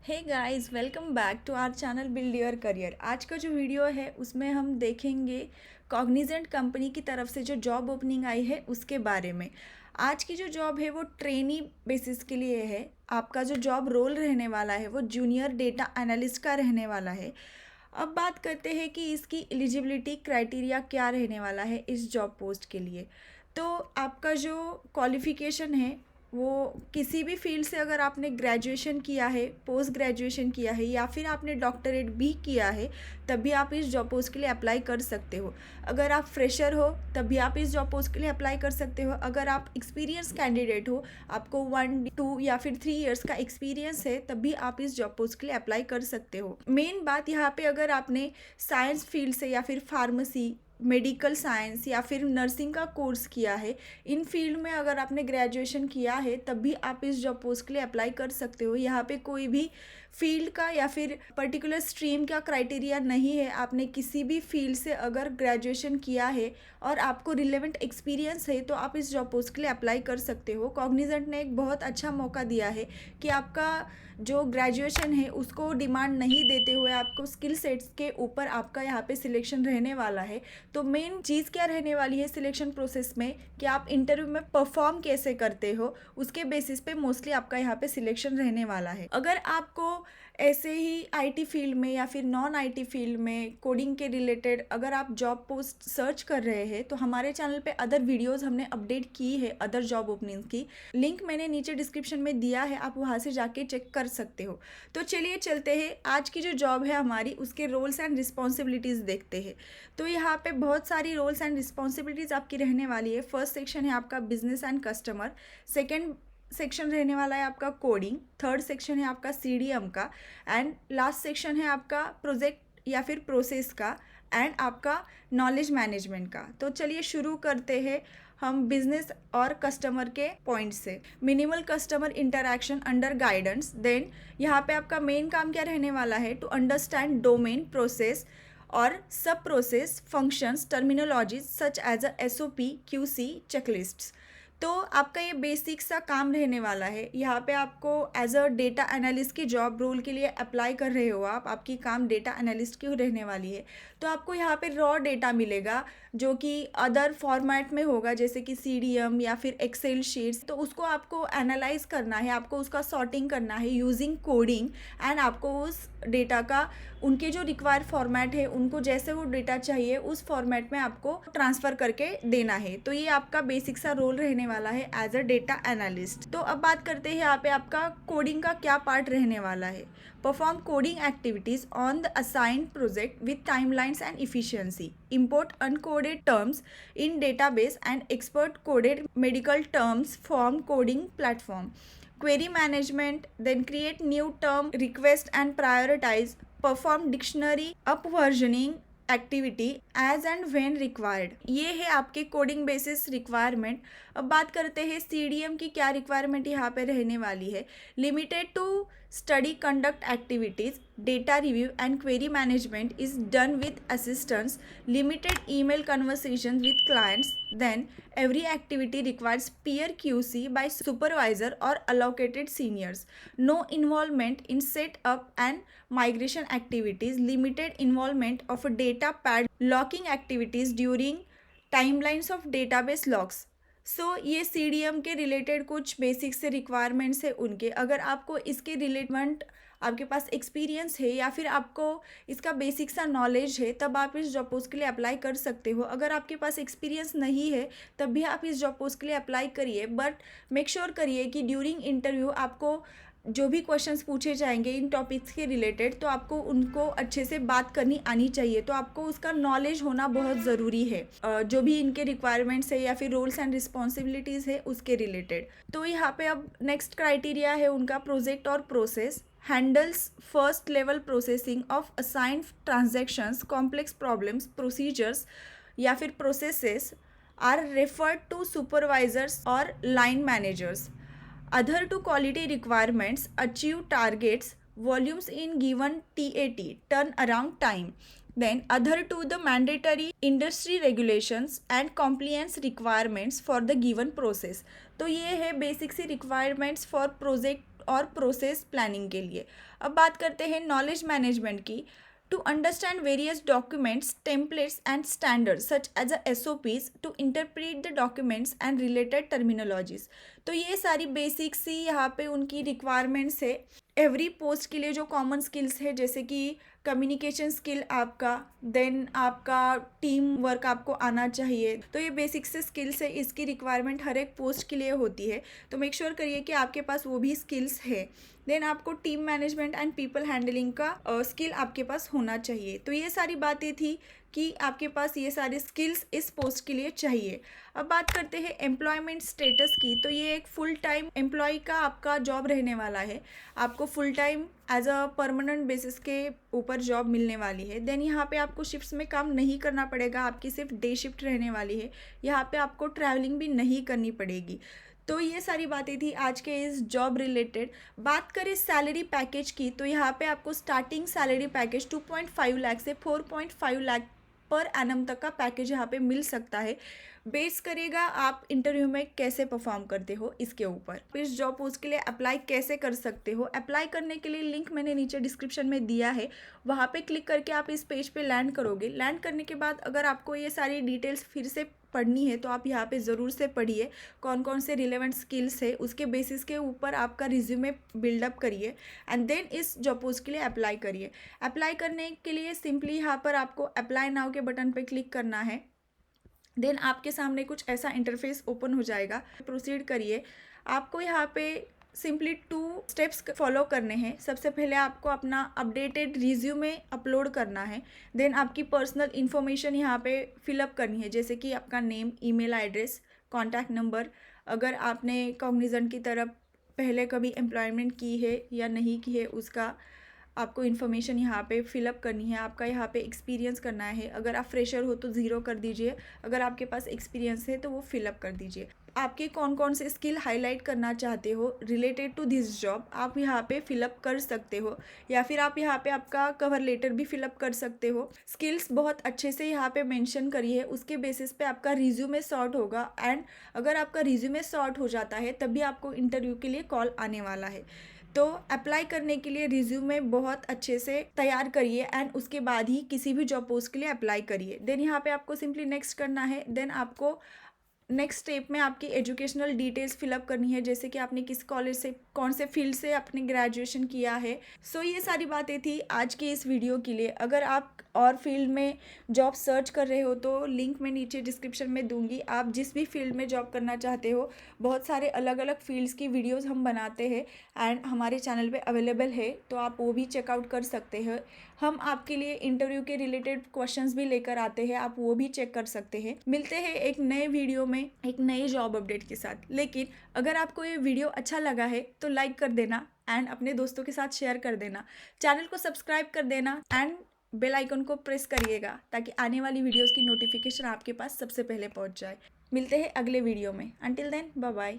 Hey guys, welcome back to our channel build your career. आज का जो video है उसमें हम देखेंगे कॉग्निजेंट कंपनी की तरफ से जो जॉब ओपनिंग आई है उसके बारे में। आज की जो जॉब है वो ट्रेनी बेसिस के लिए है। आपका जो जॉब रोल रहने वाला है वो जूनियर डेटा एनालिस्ट का रहने वाला है। अब बात करते हैं कि इसकी एलिजिबिलिटी क्राइटेरिया क्या रहने वाला है इस जॉब पोस्ट के लिए। तो आपका जो क्वालिफ़िकेशन है वो किसी भी फील्ड से, अगर आपने ग्रेजुएशन किया है, पोस्ट ग्रेजुएशन किया है या फिर आपने डॉक्टरेट भी किया है, तब भी आप इस जॉब पोस्ट के लिए अप्लाई कर सकते हो। अगर आप फ्रेशर हो तब भी आप इस जॉब पोस्ट के लिए अप्लाई कर सकते हो। अगर आप एक्सपीरियंस कैंडिडेट हो, आपको 1 2 या फिर 3 इयर्स का एक्सपीरियंस है, तब भी आप इस जॉब पोस्ट के लिए अप्लाई कर सकते हो। मेन बात यहाँ पे, अगर आपने साइंस फील्ड से या फिर फार्मेसी, मेडिकल साइंस या फिर नर्सिंग का कोर्स किया है, इन फील्ड में अगर आपने ग्रेजुएशन किया है तब भी आप इस जॉब पोस्ट के लिए अप्लाई कर सकते हो। यहाँ पे कोई भी फील्ड का या फिर पर्टिकुलर स्ट्रीम का क्राइटेरिया नहीं है। आपने किसी भी फील्ड से अगर ग्रेजुएशन किया है और आपको रिलेवेंट एक्सपीरियंस है तो आप इस जॉब पोस्ट के लिए अप्लाई कर सकते हो। कॉग्निजेंट ने एक बहुत अच्छा मौका दिया है कि आपका जो ग्रेजुएशन है उसको डिमांड नहीं देते हुए आपको स्किल सेट्स के ऊपर आपका यहाँ पे सिलेक्शन रहने वाला है। तो मेन चीज़ क्या रहने वाली है सिलेक्शन प्रोसेस में, कि आप इंटरव्यू में परफॉर्म कैसे करते हो, उसके बेसिस पे मोस्टली आपका यहाँ पे सिलेक्शन रहने वाला है। अगर आपको ऐसे ही आईटी फील्ड में या फिर नॉन आईटी फील्ड में कोडिंग के रिलेटेड अगर आप जॉब पोस्ट सर्च कर रहे हैं, तो हमारे चैनल पे अदर वीडियोस हमने अपडेट की है अदर जॉब ओपनिंग्स की। लिंक मैंने नीचे डिस्क्रिप्शन में दिया है, आप वहाँ से जाके चेक कर सकते हो। तो चलिए चलते हैं, आज की जो जॉब है हमारी उसके रोल्स एंड रिस्पॉन्सिबिलिटीज़ देखते हैं। तो यहाँ पे बहुत सारी रोल्स एंड रिस्पॉन्सिबिलिटीज़ आपकी रहने वाली है। फर्स्ट सेक्शन है आपका business and customer, second section रहने वाला है आपका कोडिंग, थर्ड सेक्शन है आपका सीडीएम का, एंड लास्ट सेक्शन है आपका प्रोजेक्ट या फिर प्रोसेस का, एंड आपका नॉलेज मैनेजमेंट का। तो चलिए शुरू करते हैं हम बिजनेस और कस्टमर के पॉइंट से। Minimal customer interaction under guidance. Then यहाँ पे आपका मेन काम क्या रहने वाला है, टू अंडरस्टैंड डोमेन प्रोसेस और sub process functions terminologies such as a SOP QC checklists. तो आपका ये बेसिक सा काम रहने वाला है। यहाँ पे आपको एज अ डेटा एनालिस्ट की जॉब रोल के लिए अप्लाई कर रहे हो आप, आपकी काम डेटा एनालिस्ट की रहने वाली है। तो आपको यहाँ पे रॉ डेटा मिलेगा जो कि अदर फॉर्मेट में होगा, जैसे कि सीडीएम या फिर एक्सेल शीट्स। तो उसको आपको एनालाइज करना है, आपको उसका सॉर्टिंग करना है यूजिंग कोडिंग, एंड आपको उस डेटा का उनके जो रिक्वायर्ड फॉर्मेट है, उनको जैसे वो डेटा चाहिए उस फॉर्मेट में आपको ट्रांसफ़र करके देना है। तो ये आपका बेसिक सा रोल रहने वाला है एज अ डेटा एनालिस्ट। तो अब बात करते हैं यहाँ पे आपका कोडिंग का क्या पार्ट रहने वाला है। Perform coding activities on the assigned project with timelines and efficiency, import uncoded terms in database and expert coded medical terms from coding platform, query management, then create new term request and prioritize, perform dictionary upversioning activity as and when required. ये है आपके coding basis requirement. अब बात करते हैं CDM की क्या requirement यहाँ पे रहने वाली है। Limited to study conduct activities, data review and query management is done with assistance, limited email conversation with clients, then every activity requires peer QC by supervisor or allocated seniors, no involvement in setup and migration activities, limited involvement of a data pad locking activities during timelines of database logs। सो ये CDM के related कुछ basic से requirements है उनके। अगर आपको इसके relevant आपके पास एक्सपीरियंस है या फिर आपको इसका बेसिक सा नॉलेज है, तब आप इस जॉब पोस्ट के लिए अप्लाई कर सकते हो। अगर आपके पास एक्सपीरियंस नहीं है तब भी आप इस जॉब पोस्ट के लिए अप्लाई करिए, बट मेक श्योर करिए कि ड्यूरिंग इंटरव्यू आपको जो भी क्वेश्चंस पूछे जाएंगे इन टॉपिक्स के रिलेटेड, तो आपको उनको अच्छे से बात करनी आनी चाहिए। तो आपको उसका नॉलेज होना बहुत ज़रूरी है, जो भी इनके रिक्वायरमेंट्स है या फिर रोल्स एंड रिस्पॉन्सिबिलिटीज़ है उसके रिलेटेड। तो यहाँ पे अब नेक्स्ट क्राइटेरिया है उनका प्रोजेक्ट और process. handles first level processing of assigned transactions, complex problems, procedures या फिर processes are referred to supervisors or line managers. Other to quality requirements, achieve targets, volumes in given TAT, turnaround time. Then other to the mandatory industry regulations and compliance requirements for the given process. तो ये है basic C requirements for project और process planning के लिए। अब बात करते हैं नॉलेज मैनेजमेंट की। To understand various documents, templates and standards such as the SOPs to interpret the documents and related terminologies। तो ये सारी बेसिक्स ही यहाँ पे उनकी रिक्वायरमेंट्स है एवरी पोस्ट के लिए। जो कॉमन स्किल्स है जैसे कि कम्युनिकेशन स्किल आपका, देन आपका टीम वर्क आपको आना चाहिए। तो ये बेसिक से स्किल्स है, इसकी रिक्वायरमेंट हर एक पोस्ट के लिए होती है। तो मेक श्योर करिए कि आपके पास वो भी स्किल्स है। देन आपको team management and people handling का स्किल आपके पास होना चाहिए। तो ये सारी बातें थी कि आपके पास ये सारी स्किल्स इस पोस्ट के लिए चाहिए। अब बात करते हैं एम्प्लॉयमेंट स्टेटस की। तो ये एक फुल टाइम एम्प्लॉय का आपका जॉब रहने वाला है। आपको full time as a permanent basis के ऊपर जॉब मिलने वाली है। देन यहाँ पे आपको शिफ्ट्स में काम नहीं करना पड़ेगा, आपकी सिर्फ डे शिफ्ट रहने वाली है। यहाँ पे आपको ट्रैवलिंग भी नहीं करनी पड़ेगी। तो ये सारी बातें थी आज के इस जॉब रिलेटेड। बात करें सैलरी पैकेज की, तो यहाँ पे आपको स्टार्टिंग सैलरी पैकेज 2.5 लाख से 4.5 लाख पर एनम तक का पैकेज यहाँ पे मिल सकता है। बेस करेगा आप इंटरव्यू में कैसे परफॉर्म करते हो इसके ऊपर। इस जॉब पोस्ट के लिए अप्लाई कैसे कर सकते हो, अप्लाई करने के लिए लिंक मैंने नीचे डिस्क्रिप्शन में दिया है, वहाँ पे क्लिक करके आप इस पेज पे लैंड करोगे। लैंड करने के बाद अगर आपको ये सारी डिटेल्स फिर से पढ़नी है तो आप यहाँ पे ज़रूर से पढ़िए कौन कौन से रिलेवेंट स्किल्स है, उसके बेसिस के ऊपर आपका रिज्यूमे बिल्डअप करिए एंड देन इस जॉब पोस्ट के लिए अप्लाई करिए। अप्लाई करने के लिए सिंपली यहाँ पर आपको अप्लाई नाउ के बटन पे क्लिक करना है। देन आपके सामने कुछ ऐसा इंटरफेस ओपन हो जाएगा। प्रोसीड करिए। आपको यहाँ पे सिंपली 2 स्टेप्स फॉलो करने हैं। सबसे पहले आपको अपना अपडेटेड रिज्यूमे अपलोड करना है। देन आपकी पर्सनल इन्फॉर्मेशन यहाँ पे फिलअप करनी है, जैसे कि आपका name, email address, contact number. अगर आपने कॉग्निजेंट की तरफ पहले कभी एम्प्लॉयमेंट की है या नहीं की है उसका आपको इन्फॉर्मेशन यहाँ पे फिलअप करनी है। आपका यहाँ पे एक्सपीरियंस करना है। अगर आप फ्रेशर हो तो 0 कर दीजिए, अगर आपके पास एक्सपीरियंस है तो वो फिलअप कर दीजिए। आपके कौन कौन से स्किल हाईलाइट करना चाहते हो रिलेटेड टू दिस जॉब आप यहाँ पे फिलअप कर सकते हो, या फिर आप यहाँ पे आपका कवर लेटर भी फिलअप कर सकते हो। स्किल्स बहुत अच्छे से यहाँ पे मेंशन करिए, उसके बेसिस पे आपका रिज्यूमे सॉर्ट होगा। एंड अगर आपका रिज्यूमे सॉर्ट हो जाता है तभी आपको इंटरव्यू के लिए कॉल आने वाला है। तो अप्लाई करने के लिए रिज्यूमे बहुत अच्छे से तैयार करिए एंड उसके बाद ही किसी भी जॉब पोस्ट के लिए अप्लाई करिए। देन यहाँ पे आपको सिंपली नेक्स्ट करना है। देन आपको नेक्स्ट स्टेप में आपकी एजुकेशनल डिटेल्स फिलअप करनी है, जैसे कि आपने किस कॉलेज से, कौन से फील्ड से आपने ग्रेजुएशन किया है। सो ये सारी बातें थी आज की इस वीडियो के लिए। अगर आप और फील्ड में जॉब सर्च कर रहे हो तो लिंक मैं नीचे डिस्क्रिप्शन में दूंगी। आप जिस भी फील्ड में जॉब करना चाहते हो, बहुत सारे अलग अलग फील्ड्स की वीडियोस हम बनाते हैं एंड हमारे चैनल पे अवेलेबल है, तो आप वो भी चेकआउट कर सकते हैं। हम आपके लिए इंटरव्यू के रिलेटेड क्वेश्चंस भी लेकर आते हैं, आप वो भी चेक कर सकते हैं। मिलते हैं एक नए वीडियो में एक नए जॉब अपडेट के साथ। लेकिन अगर आपको ये वीडियो अच्छा लगा है तो लाइक कर देना एंड अपने दोस्तों के साथ शेयर कर देना। चैनल को सब्सक्राइब कर देना एंड बेल आइकन को प्रेस करिएगा ताकि आने वाली वीडियोस की नोटिफिकेशन आपके पास सबसे पहले पहुंच जाए। मिलते हैं अगले वीडियो में। Until then bye bye.